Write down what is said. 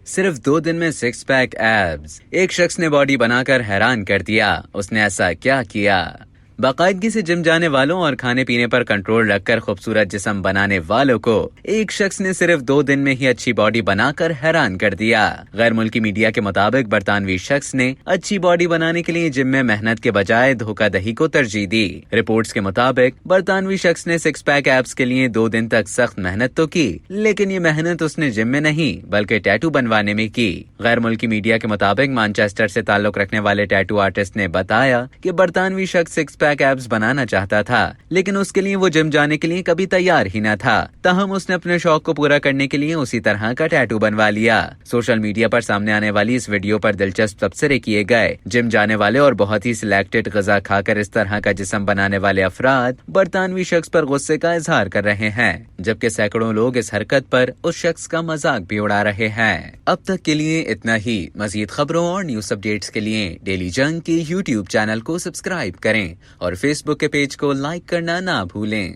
صرف 2 دن میں 6 پیک ایبز، ایک شخص نے باڈی بنا کر حیران کر دیا۔ اس نے ایسا کیا کیا؟ باقاعدگی سے جم جانے والوں اور کھانے پینے پر کنٹرول رکھ کر خوبصورت جسم بنانے والوں کو ایک شخص نے صرف 2 دن میں ہی اچھی باڈی بنا کر حیران کر دیا۔ غیر ملکی میڈیا کے مطابق برطانوی شخص نے اچھی باڈی بنانے کے لیے جم میں محنت کے بجائے دھوکہ دہی کو ترجیح دی۔ رپورٹس کے مطابق برطانوی شخص نے 6 پیک ایبز کے لیے 2 دن تک سخت محنت تو کی، لیکن یہ محنت اس نے جم میں نہیں بلکہ ٹیٹو بنوانے میں کی۔ غیر ملکی میڈیا کے مطابق مانچسٹر سے تعلق رکھنے والے ٹیٹو آرٹسٹ نے بتایا کہ برطانوی شخص 6 پیک ایبز بنانا چاہتا تھا، لیکن اس کے لیے وہ جم جانے کے لیے کبھی تیار ہی نہ تھا۔ تاہم اس نے اپنے شوق کو پورا کرنے کے لیے اسی طرح کا ٹیٹو بنوا لیا۔ سوشل میڈیا پر سامنے آنے والی اس ویڈیو پر دلچسپ تبصرے کیے گئے۔ جم جانے والے اور بہت ہی سلیکٹڈ غذا کھا کر اس طرح کا جسم بنانے والے افراد برطانوی شخص پر غصے کا اظہار کر رہے ہیں، جبکہ سینکڑوں لوگ اس حرکت پر اس شخص کا مذاق بھی اڑا رہے ہیں۔ اب تک کے لیے اتنا ہی۔ مزید خبروں اور نیوز اپڈیٹس کے لیے ڈیلی جنگ کے YouTube چینل کو سبسکرائب کریں اور فیس بک کے پیج کو لائک کرنا نہ بھولیں۔